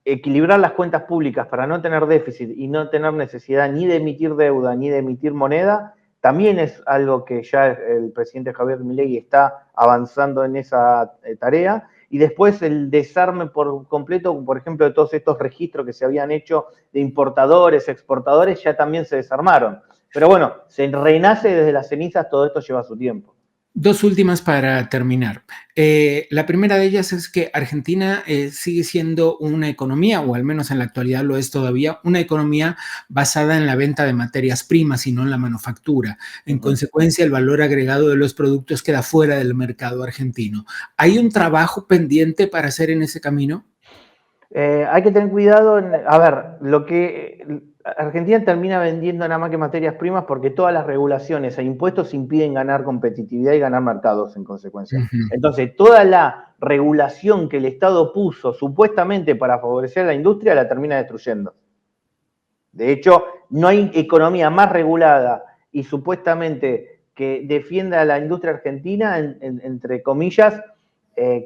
equilibrar las cuentas públicas para no tener déficit y no tener necesidad ni de emitir deuda ni de emitir moneda, también es algo que ya el presidente Javier Milei está avanzando en esa tarea. Y después el desarme por completo, por ejemplo, de todos estos registros que se habían hecho de importadores, exportadores, ya también se desarmaron. Pero bueno, se renace desde las cenizas, todo esto lleva su tiempo. Dos últimas para terminar. La primera de ellas es que Argentina sigue siendo una economía, o al menos en la actualidad lo es todavía, una economía basada en la venta de materias primas y no en la manufactura. En consecuencia, el valor agregado de los productos queda fuera del mercado argentino. ¿Hay un trabajo pendiente para hacer en ese camino? Hay que tener cuidado. A ver, lo que Argentina termina vendiendo nada más que materias primas porque todas las regulaciones e impuestos impiden ganar competitividad y ganar mercados en consecuencia. Entonces, toda la regulación que el Estado puso supuestamente para favorecer a la industria la termina destruyendo. De hecho, no hay economía más regulada y supuestamente que defienda a la industria argentina, entre comillas,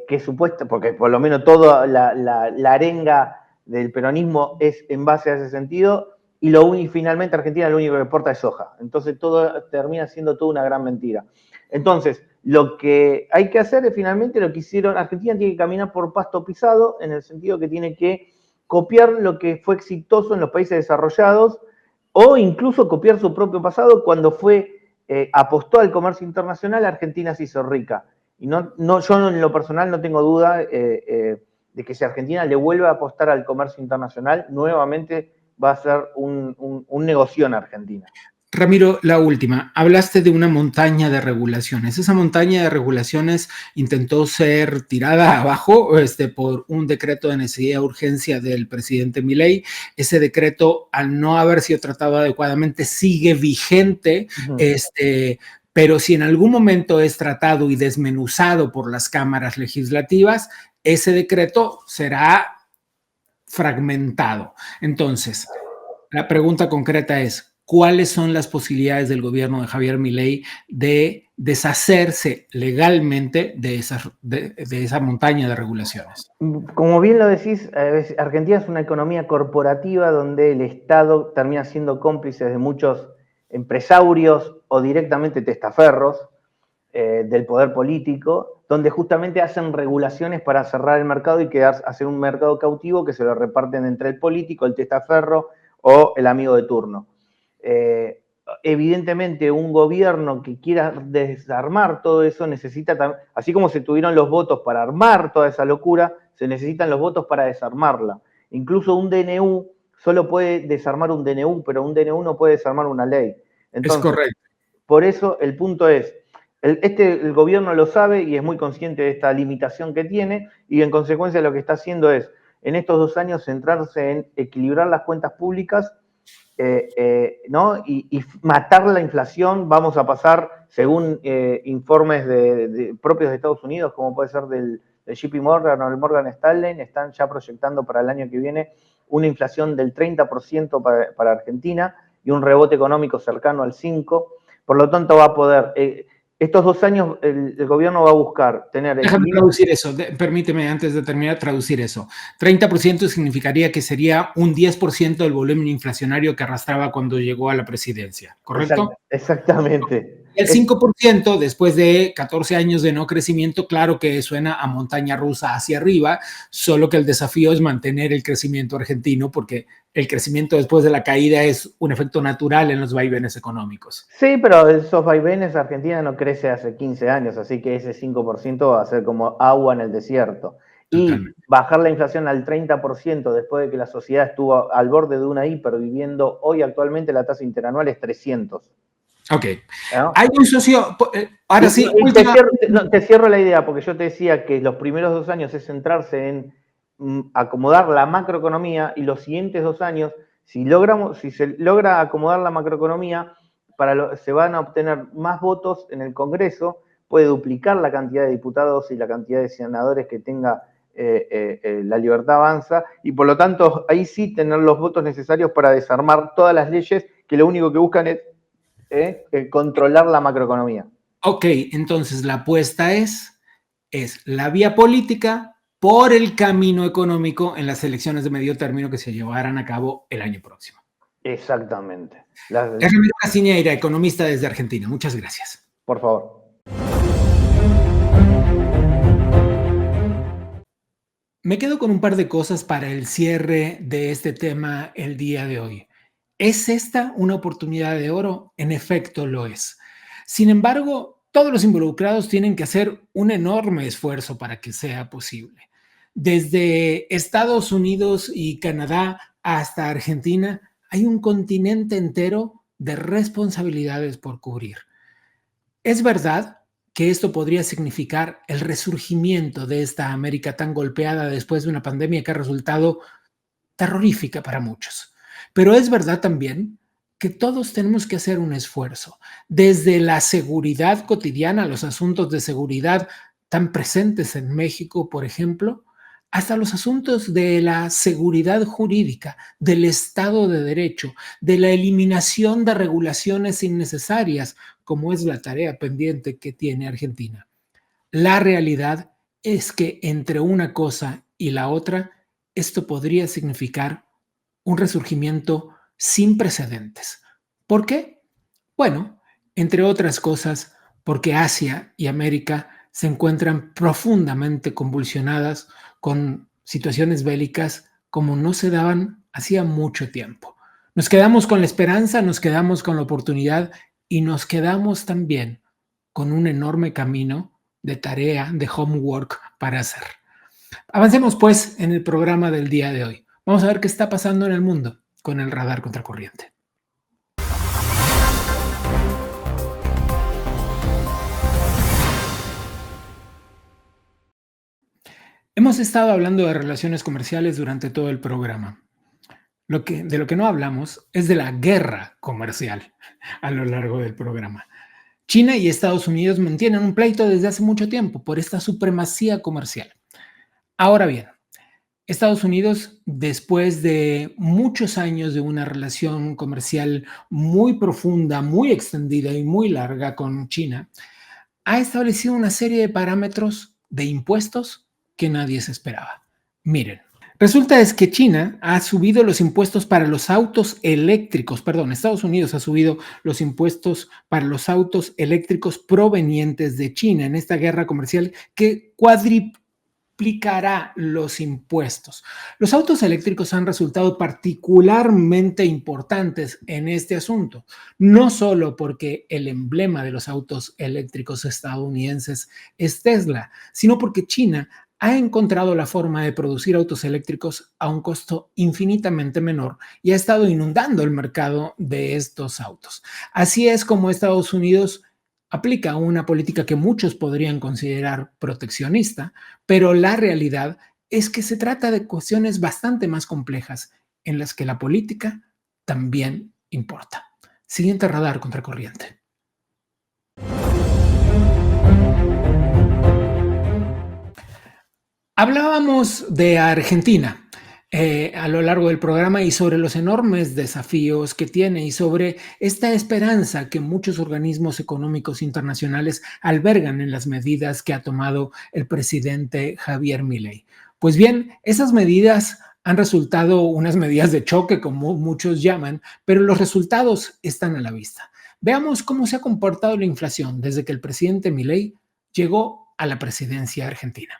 que supuesta, porque por lo menos toda la arenga del peronismo es en base a ese sentido, y finalmente Argentina lo único que exporta es soja. Entonces todo termina siendo toda una gran mentira. Entonces, lo que hay que hacer es finalmente lo que hicieron. Argentina tiene que caminar por pasto pisado, en el sentido que tiene que copiar lo que fue exitoso en los países desarrollados, o incluso copiar su propio pasado. Cuando apostó al comercio internacional, Argentina se hizo rica. Y yo en lo personal no tengo duda de que si Argentina le vuelve a apostar al comercio internacional, nuevamente va a ser un negocio en Argentina. Ramiro, la última. Hablaste de una montaña de regulaciones. Esa montaña de regulaciones intentó ser tirada abajo por un decreto de necesidad de urgencia del presidente Milei. Ese decreto, al no haber sido tratado adecuadamente, sigue vigente. Pero si en algún momento es tratado y desmenuzado por las cámaras legislativas, ese decreto será fragmentado. Entonces, la pregunta concreta es, ¿cuáles son las posibilidades del gobierno de Javier Milei de deshacerse legalmente de esa montaña de regulaciones? Como bien lo decís, Argentina es una economía corporativa donde el Estado termina siendo cómplice de muchos empresarios o directamente testaferros del poder político, donde justamente hacen regulaciones para cerrar el mercado y hacer un mercado cautivo que se lo reparten entre el político, el testaferro o el amigo de turno. Evidentemente, un gobierno que quiera desarmar todo eso necesita, así como se tuvieron los votos para armar toda esa locura, se necesitan los votos para desarmarla. Incluso un DNU solo puede desarmar un DNU, pero un DNU no puede desarmar una ley. Entonces, es correcto. Por eso el punto es, el gobierno lo sabe y es muy consciente de esta limitación que tiene, y en consecuencia lo que está haciendo es, en estos 2 años, centrarse en equilibrar las cuentas públicas ¿no? Y matar la inflación. Vamos a pasar, según informes propios de Estados Unidos, como puede ser del JP Morgan o el Morgan Stanley, están ya proyectando para el año que viene una inflación del 30% para Argentina y un rebote económico cercano al 5%. Por lo tanto, va a poder, estos 2 años el gobierno va a buscar tener... Déjame traducir eso, permíteme antes de terminar traducir eso. 30% significaría que sería un 10% del volumen inflacionario que arrastraba cuando llegó a la presidencia, ¿correcto? Exactamente. El 5% después de 14 años de no crecimiento, claro que suena a montaña rusa hacia arriba, solo que el desafío es mantener el crecimiento argentino, porque el crecimiento después de la caída es un efecto natural en los vaivenes económicos. Sí, pero esos vaivenes Argentina no crece hace 15 años, así que ese 5% va a ser como agua en el desierto. Totalmente. Y bajar la inflación al 30% después de que la sociedad estuvo al borde de una hiper, viviendo hoy actualmente la tasa interanual es 300. Ok. ¿No? Hay un socio, ahora sí. Te cierro la idea, porque yo te decía que los primeros 2 años es centrarse en acomodar la macroeconomía, y los siguientes 2 años, si se logra acomodar la macroeconomía, se van a obtener más votos en el Congreso, puede duplicar la cantidad de diputados y la cantidad de senadores que tenga la Libertad Avanza, y por lo tanto ahí sí tener los votos necesarios para desarmar todas las leyes que lo único que buscan es controlar la macroeconomía. Ok, entonces la apuesta es la vía política por el camino económico en las elecciones de medio término que se llevarán a cabo el año próximo. Exactamente. Ramiro Castiñeira, economista desde Argentina. Muchas gracias. Por favor. Me quedo con un par de cosas para el cierre de este tema el día de hoy. ¿Es esta una oportunidad de oro? En efecto, lo es. Sin embargo, todos los involucrados tienen que hacer un enorme esfuerzo para que sea posible. Desde Estados Unidos y Canadá hasta Argentina, hay un continente entero de responsabilidades por cubrir. Es verdad que esto podría significar el resurgimiento de esta América tan golpeada después de una pandemia que ha resultado terrorífica para muchos. Pero es verdad también que todos tenemos que hacer un esfuerzo, desde la seguridad cotidiana, los asuntos de seguridad tan presentes en México, por ejemplo, hasta los asuntos de la seguridad jurídica, del Estado de Derecho, de la eliminación de regulaciones innecesarias, como es la tarea pendiente que tiene Argentina. La realidad es que entre una cosa y la otra, esto podría significar un resurgimiento sin precedentes. ¿Por qué? Bueno, entre otras cosas, porque Asia y América se encuentran profundamente convulsionadas con situaciones bélicas como no se daban hacía mucho tiempo. Nos quedamos con la esperanza, nos quedamos con la oportunidad y nos quedamos también con un enorme camino de tarea, de homework para hacer. Avancemos pues en el programa del día de hoy. Vamos a ver qué está pasando en el mundo con el radar contracorriente. Hemos estado hablando de relaciones comerciales durante todo el programa. De lo que no hablamos es de la guerra comercial a lo largo del programa. China y Estados Unidos mantienen un pleito desde hace mucho tiempo por esta supremacía comercial. Ahora bien, Estados Unidos, después de muchos años de una relación comercial muy profunda, muy extendida y muy larga con China, ha establecido una serie de parámetros de impuestos que nadie se esperaba. Miren, resulta es que China ha subido los impuestos para los autos eléctricos, Estados Unidos ha subido los impuestos para los autos eléctricos provenientes de China en esta guerra comercial que cuadriplicará los impuestos. Los autos eléctricos han resultado particularmente importantes en este asunto, no solo porque el emblema de los autos eléctricos estadounidenses es Tesla, sino porque China ha encontrado la forma de producir autos eléctricos a un costo infinitamente menor y ha estado inundando el mercado de estos autos. Así es como Estados Unidos aplica una política que muchos podrían considerar proteccionista, pero la realidad es que se trata de cuestiones bastante más complejas en las que la política también importa. Siguiente radar contracorriente. Hablábamos de Argentina a lo largo del programa y sobre los enormes desafíos que tiene y sobre esta esperanza que muchos organismos económicos internacionales albergan en las medidas que ha tomado el presidente Javier Milei. Pues bien, esas medidas han resultado unas medidas de choque, como muchos llaman, pero los resultados están a la vista. Veamos cómo se ha comportado la inflación desde que el presidente Milei llegó a la presidencia argentina.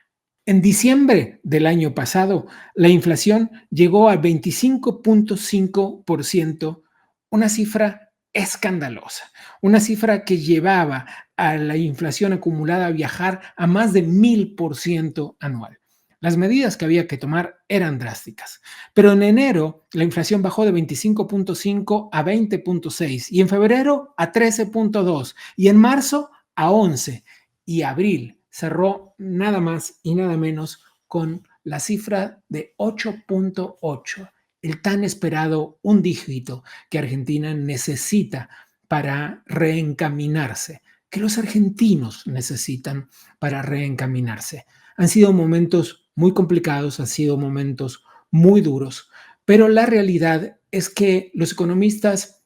En diciembre del año pasado, la inflación llegó al 25.5%, una cifra escandalosa, una cifra que llevaba a la inflación acumulada a viajar a más de 1000% anual. Las medidas que había que tomar eran drásticas, pero en enero la inflación bajó de 25.5 a 20.6 y en febrero a 13.2 y en marzo a 11 y abril cerró nada más y nada menos con la cifra de 8.8, el tan esperado un dígito que Argentina necesita para reencaminarse, que los argentinos necesitan para reencaminarse. Han sido momentos muy complicados, han sido momentos muy duros, pero la realidad es que los economistas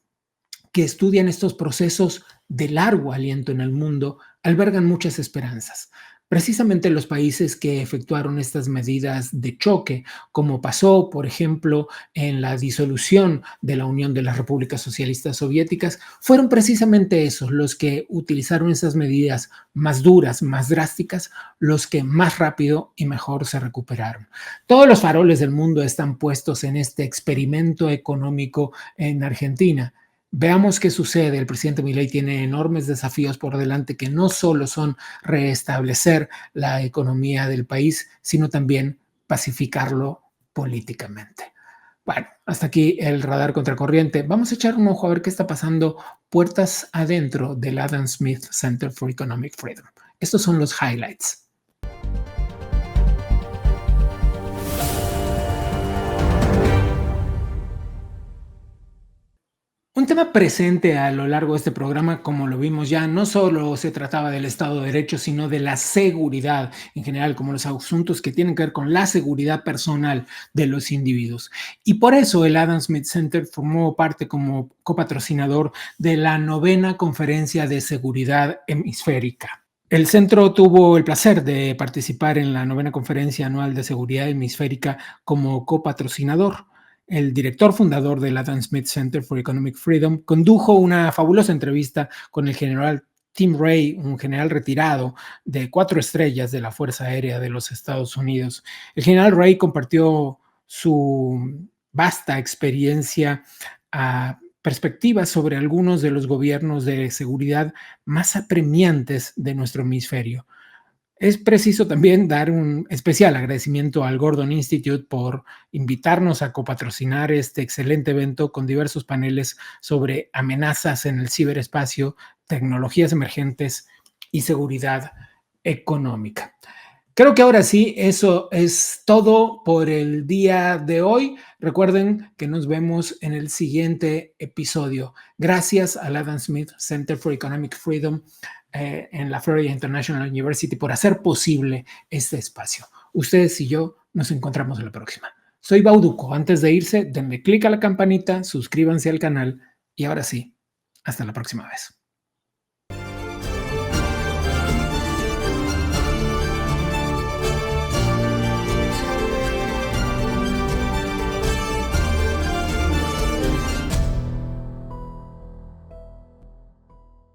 que estudian estos procesos de largo aliento en el mundo albergan muchas esperanzas. Precisamente los países que efectuaron estas medidas de choque, como pasó, por ejemplo, en la disolución de la Unión de las Repúblicas Socialistas Soviéticas, fueron precisamente esos los que utilizaron esas medidas más duras, más drásticas, los que más rápido y mejor se recuperaron. Todos los faroles del mundo están puestos en este experimento económico en Argentina. Veamos qué sucede. El presidente Milei tiene enormes desafíos por delante que no solo son restablecer la economía del país, sino también pacificarlo políticamente. Bueno, hasta aquí el radar contracorriente. Vamos a echar un ojo a ver qué está pasando puertas adentro del Adam Smith Center for Economic Freedom. Estos son los highlights. Un tema presente a lo largo de este programa, como lo vimos ya, no solo se trataba del Estado de Derecho, sino de la seguridad en general, como los asuntos que tienen que ver con la seguridad personal de los individuos. Y por eso el Adam Smith Center formó parte como copatrocinador de la 9ª Conferencia de Seguridad Hemisférica. El centro tuvo el placer de participar en la 9ª Conferencia Anual de Seguridad Hemisférica como copatrocinador. El director fundador del Adam Smith Center for Economic Freedom condujo una fabulosa entrevista con el general Tim Ray, un general retirado de 4 estrellas de la Fuerza Aérea de los Estados Unidos. El general Ray compartió su vasta experiencia perspectivas sobre algunos de los gobiernos de seguridad más apremiantes de nuestro hemisferio. Es preciso también dar un especial agradecimiento al Gordon Institute por invitarnos a copatrocinar este excelente evento con diversos paneles sobre amenazas en el ciberespacio, tecnologías emergentes y seguridad económica. Creo que ahora sí, eso es todo por el día de hoy. Recuerden que nos vemos en el siguiente episodio. Gracias al Adam Smith Center for Economic Freedom en la Florida International University por hacer posible este espacio. Ustedes y yo nos encontramos en la próxima. Soy Bauducco. Antes de irse, denle clic a la campanita, suscríbanse al canal y ahora sí, hasta la próxima vez.